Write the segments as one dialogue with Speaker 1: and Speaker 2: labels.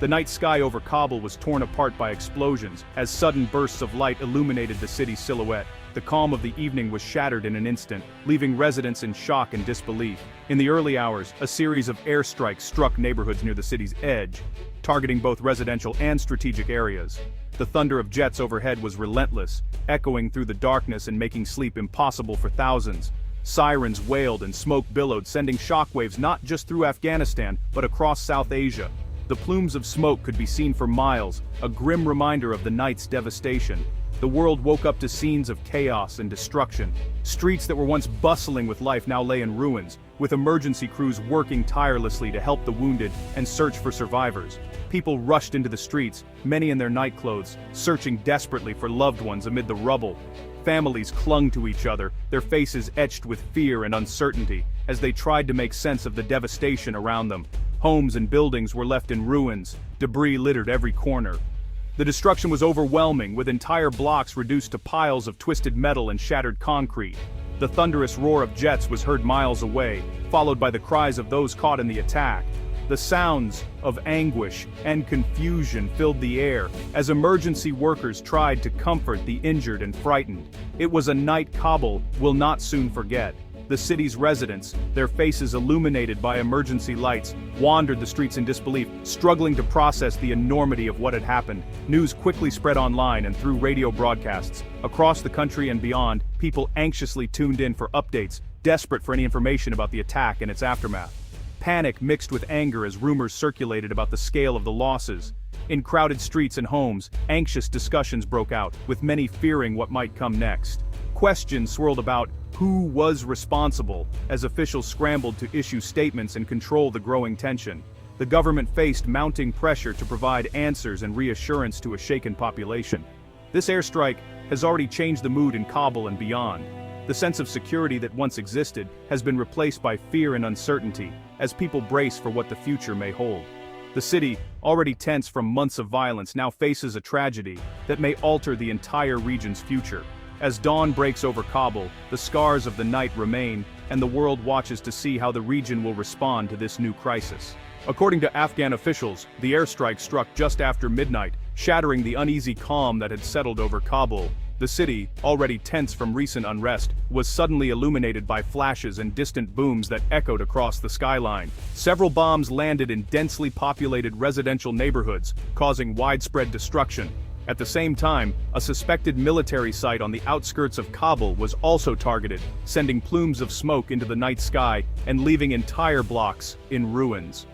Speaker 1: The night sky over Kabul was torn apart by explosions, as sudden bursts of light illuminated the city's silhouette. The calm of the evening was shattered in an instant, leaving residents in shock and disbelief. In the early hours, a series of airstrikes struck neighborhoods near the city's edge, targeting both residential and strategic areas. The thunder of jets overhead was relentless, echoing through the darkness and making sleep impossible for thousands. Sirens wailed and smoke billowed, sending shockwaves not just through Afghanistan, but across South Asia. The plumes of smoke could be seen for miles, a grim reminder of the night's devastation. The world woke up to scenes of chaos and destruction. Streets that were once bustling with life now lay in ruins, with emergency crews working tirelessly to help the wounded and search for survivors. People rushed into the streets, many in their nightclothes, searching desperately for loved ones amid the rubble. Families clung to each other, their faces etched with fear and uncertainty, as they tried to make sense of the devastation around them. Homes and buildings were left in ruins, debris littered every corner. The destruction was overwhelming, with entire blocks reduced to piles of twisted metal and shattered concrete. The thunderous roar of jets was heard miles away, followed by the cries of those caught in the attack. The sounds of anguish and confusion filled the air as emergency workers tried to comfort the injured and frightened. It was a night Kabul will not soon forget. The city's residents, their faces illuminated by emergency lights, wandered the streets in disbelief, struggling to process the enormity of what had happened. News quickly spread online and through radio broadcasts. Across the country and beyond, people anxiously tuned in for updates, desperate for any information about the attack and its aftermath. Panic mixed with anger as rumors circulated about the scale of the losses. In crowded streets and homes, anxious discussions broke out, with many fearing what might come next. Questions swirled about who was responsible, as officials scrambled to issue statements and control the growing tension. The government faced mounting pressure to provide answers and reassurance to a shaken population. This airstrike has already changed the mood in Kabul and beyond. The sense of security that once existed has been replaced by fear and uncertainty, as people brace for what the future may hold. The city, already tense from months of violence, now faces a tragedy that may alter the entire region's future. As dawn breaks over Kabul, the scars of the night remain, and the world watches to see how the region will respond to this new crisis. According to Afghan officials, the airstrike struck just after midnight, shattering the uneasy calm that had settled over Kabul. The city, already tense from recent unrest, was suddenly illuminated by flashes and distant booms that echoed across the skyline. Several bombs landed in densely populated residential neighborhoods, causing widespread destruction. At the same time, a suspected military site on the outskirts of Kabul was also targeted, sending plumes of smoke into the night sky and leaving entire blocks in ruins.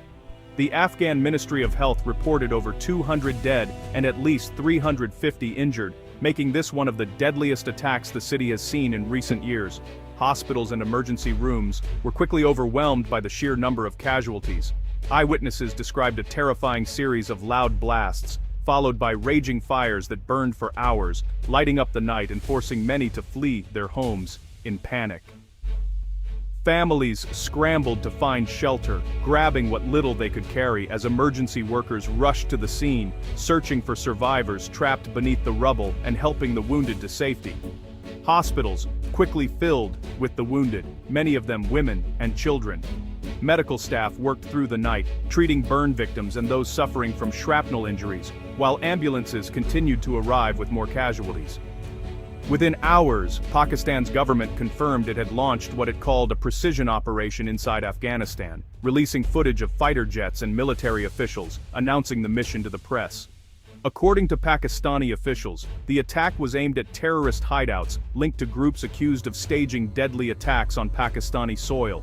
Speaker 1: The Afghan Ministry of Health reported over 200 dead and at least 350 injured, making this one of the deadliest attacks the city has seen in recent years. Hospitals and emergency rooms were quickly overwhelmed by the sheer number of casualties. Eyewitnesses described a terrifying series of loud blasts, followed by raging fires that burned for hours, lighting up the night and forcing many to flee their homes in panic. Families scrambled to find shelter, grabbing what little they could carry as emergency workers rushed to the scene, searching for survivors trapped beneath the rubble and helping the wounded to safety. Hospitals quickly filled with the wounded, many of them women and children. Medical staff worked through the night, treating burn victims and those suffering from shrapnel injuries, while ambulances continued to arrive with more casualties. Within hours, Pakistan's government confirmed it had launched what it called a precision operation inside Afghanistan, releasing footage of fighter jets and military officials, announcing the mission to the press. According to Pakistani officials, the attack was aimed at terrorist hideouts linked to groups accused of staging deadly attacks on Pakistani soil.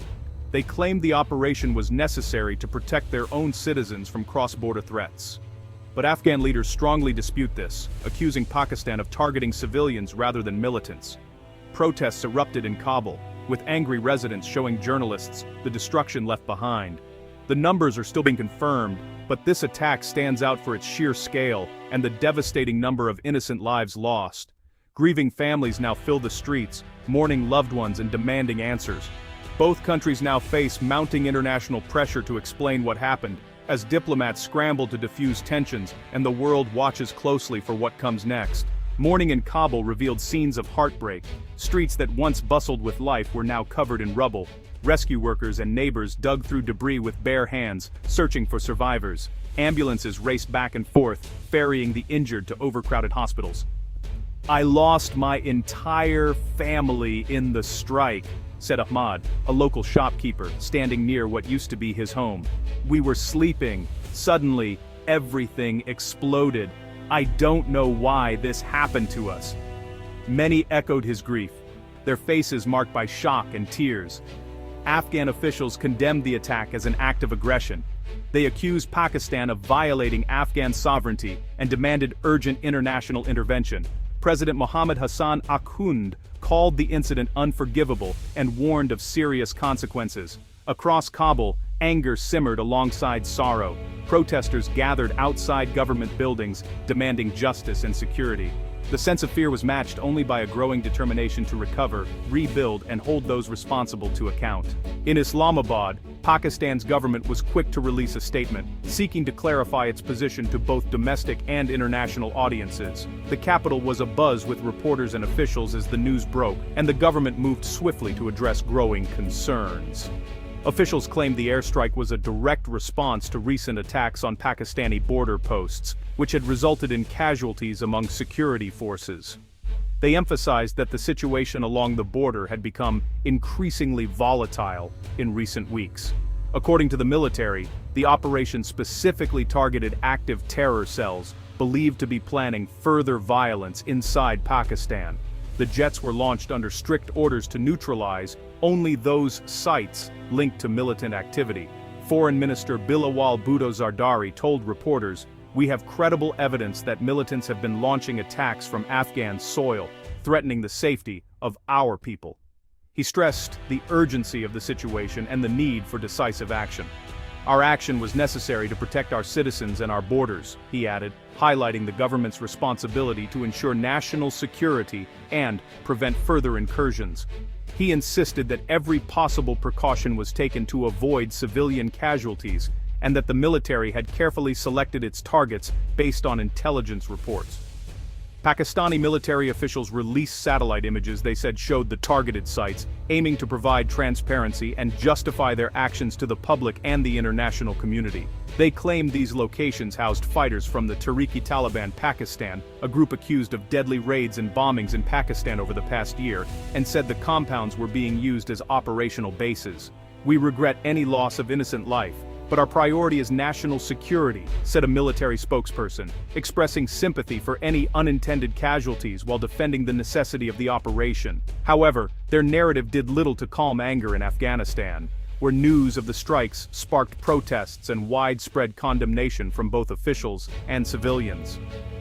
Speaker 1: They claimed the operation was necessary to protect their own citizens from cross-border threats. But Afghan leaders strongly dispute this, accusing Pakistan of targeting civilians rather than militants. Protests erupted in Kabul, with angry residents showing journalists the destruction left behind. The numbers are still being confirmed, but this attack stands out for its sheer scale and the devastating number of innocent lives lost. Grieving families now fill the streets, mourning loved ones and demanding answers. Both countries now face mounting international pressure to explain what happened, as diplomats scramble to diffuse tensions and the world watches closely for what comes next. Morning in Kabul revealed scenes of heartbreak. Streets that once bustled with life were now covered in rubble. Rescue workers and neighbors dug through debris with bare hands, searching for survivors. Ambulances raced back and forth, ferrying the injured to overcrowded hospitals. "I lost my entire family in the strike," said Ahmad, a local shopkeeper, standing near what used to be his home. "We were sleeping. Suddenly, everything exploded. I don't know why this happened to us." Many echoed his grief, their faces marked by shock and tears. Afghan officials condemned the attack as an act of aggression. They accused Pakistan of violating Afghan sovereignty and demanded urgent international intervention. President Mohammad Hassan Akhund called the incident unforgivable and warned of serious consequences. Across Kabul, anger simmered alongside sorrow. Protesters gathered outside government buildings, demanding justice and security. The sense of fear was matched only by a growing determination to recover, rebuild, and hold those responsible to account. In Islamabad, Pakistan's government was quick to release a statement, seeking to clarify its position to both domestic and international audiences. The capital was abuzz with reporters and officials as the news broke, and the government moved swiftly to address growing concerns. Officials claimed the airstrike was a direct response to recent attacks on Pakistani border posts, which had resulted in casualties among security forces. They emphasized that the situation along the border had become increasingly volatile in recent weeks. According to the military, the operation specifically targeted active terror cells believed to be planning further violence inside Pakistan. The jets were launched under strict orders to neutralize only those sites linked to militant activity. Foreign Minister Bilawal Bhutto Zardari told reporters, "We have credible evidence that militants have been launching attacks from Afghan soil, threatening the safety of our people." He stressed the urgency of the situation and the need for decisive action. "Our action was necessary to protect our citizens and our borders," he added, highlighting the government's responsibility to ensure national security and prevent further incursions. He insisted that every possible precaution was taken to avoid civilian casualties, and that the military had carefully selected its targets based on intelligence reports. Pakistani military officials released satellite images they said showed the targeted sites, aiming to provide transparency and justify their actions to the public and the international community. They claimed these locations housed fighters from the Tehrik-e-Taliban Pakistan, a group accused of deadly raids and bombings in Pakistan over the past year, and said the compounds were being used as operational bases. "We regret any loss of innocent life, but our priority is national security," said a military spokesperson, expressing sympathy for any unintended casualties while defending the necessity of the operation. However, their narrative did little to calm anger in Afghanistan, where news of the strikes sparked protests and widespread condemnation from both officials and civilians.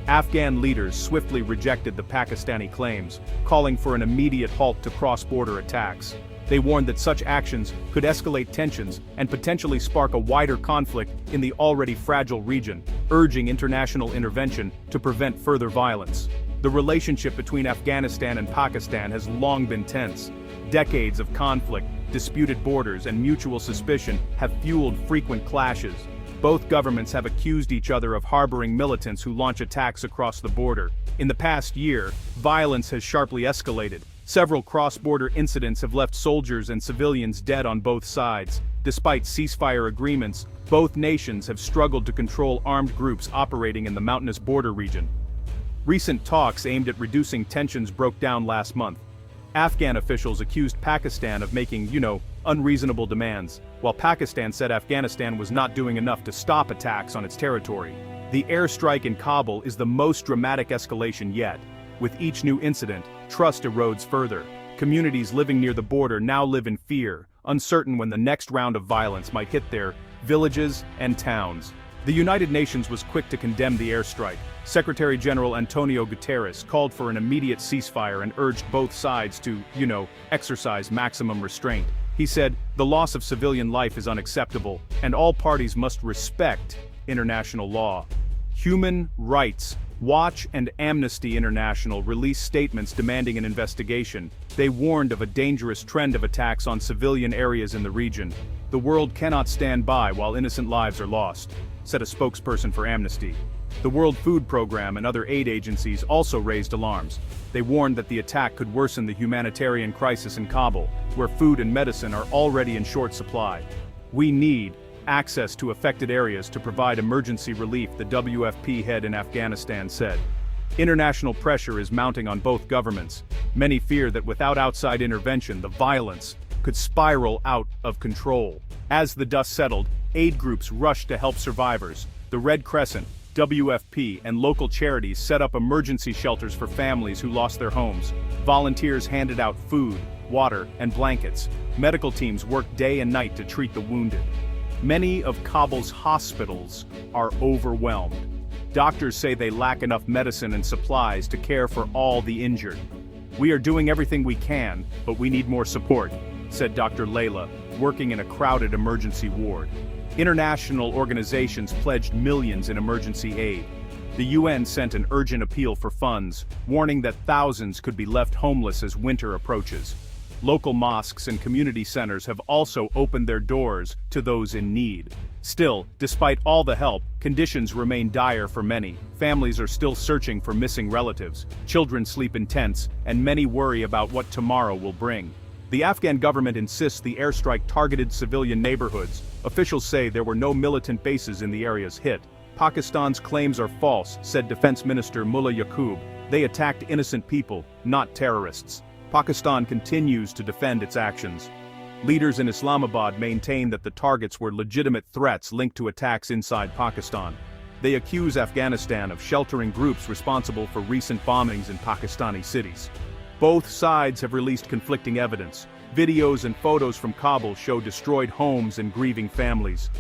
Speaker 1: Afghan leaders swiftly rejected the Pakistani claims, calling for an immediate halt to cross-border attacks. They warned that such actions could escalate tensions and potentially spark a wider conflict in the already fragile region, urging international intervention to prevent further violence. The relationship between Afghanistan and Pakistan has long been tense. Decades of conflict, disputed borders, and mutual suspicion have fueled frequent clashes. Both governments have accused each other of harboring militants who launch attacks across the border. In the past year, violence has sharply escalated. Several cross-border incidents have left soldiers and civilians dead on both sides. Despite ceasefire agreements, both nations have struggled to control armed groups operating in the mountainous border region. Recent talks aimed at reducing tensions broke down last month. Afghan officials accused Pakistan of making, unreasonable demands, while Pakistan said Afghanistan was not doing enough to stop attacks on its territory. The airstrike in Kabul is the most dramatic escalation yet. With each new incident, trust erodes further. Communities living near the border now live in fear, uncertain when the next round of violence might hit their villages and towns. The United Nations was quick to condemn the airstrike. Secretary General Antonio Guterres called for an immediate ceasefire and urged both sides to, exercise maximum restraint. He said, "The loss of civilian life is unacceptable, and all parties must respect international law." Human Rights Watch and Amnesty International released statements demanding an investigation. They warned of a dangerous trend of attacks on civilian areas in the region. "The world cannot stand by while innocent lives are lost," said a spokesperson for Amnesty. The World Food Program and other aid agencies also raised alarms. They warned that the attack could worsen the humanitarian crisis in Kabul, where food and medicine are already in short supply. "We need access to affected areas to provide emergency relief, the WFP head in Afghanistan said. International pressure is mounting on both governments. Many fear that without outside intervention, the violence could spiral out of control. As the dust settled, aid groups rushed to help survivors. The Red Crescent, WFP, and local charities set up emergency shelters for families who lost their homes. Volunteers handed out food, water, and blankets. Medical teams worked day and night to treat the wounded. Many of Kabul's hospitals are overwhelmed. Doctors say they lack enough medicine and supplies to care for all the injured. "We are doing everything we can, but we need more support," said Dr. Layla, working in a crowded emergency ward. International organizations pledged millions in emergency aid. The UN sent an urgent appeal for funds, warning that thousands could be left homeless as winter approaches. Local mosques and community centers have also opened their doors to those in need. Still, despite all the help, conditions remain dire for many. Families are still searching for missing relatives, children sleep in tents, and many worry about what tomorrow will bring. The Afghan government insists the airstrike targeted civilian neighborhoods. Officials say there were no militant bases in the areas hit. Pakistan's claims are false, said Defense Minister Mullah Yaqub. They attacked innocent people, not terrorists. Pakistan continues to defend its actions. Leaders in Islamabad maintain that the targets were legitimate threats linked to attacks inside Pakistan. They accuse Afghanistan of sheltering groups responsible for recent bombings in Pakistani cities. Both sides have released conflicting evidence. Videos and photos from Kabul show destroyed homes and grieving families.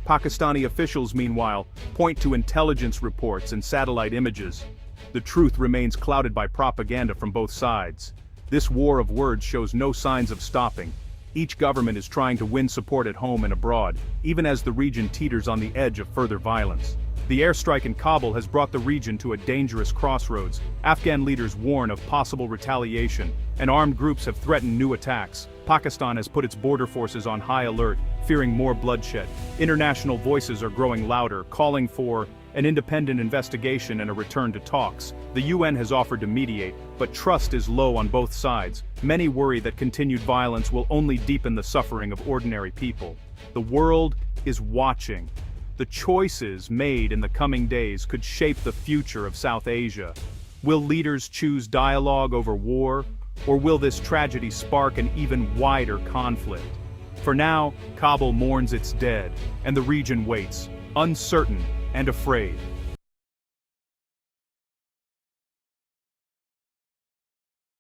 Speaker 1: Pakistani officials, meanwhile, point to intelligence reports and satellite images. The truth remains clouded by propaganda from both sides. This war of words shows no signs of stopping. Each government is trying to win support at home and abroad, even as the region teeters on the edge of further violence. The airstrike in Kabul has brought the region to a dangerous crossroads. Afghan leaders warn of possible retaliation, and armed groups have threatened new attacks. Pakistan has put its border forces on high alert, fearing more bloodshed. International voices are growing louder, calling for an independent investigation and a return to talks. The UN has offered to mediate, but trust is low on both sides. Many worry that continued violence will only deepen the suffering of ordinary people. The world is watching. The choices made in the coming days could shape the future of South Asia. Will leaders choose dialogue over war, or will this tragedy spark an even wider conflict? For now, Kabul mourns its dead, and the region waits, uncertain and afraid.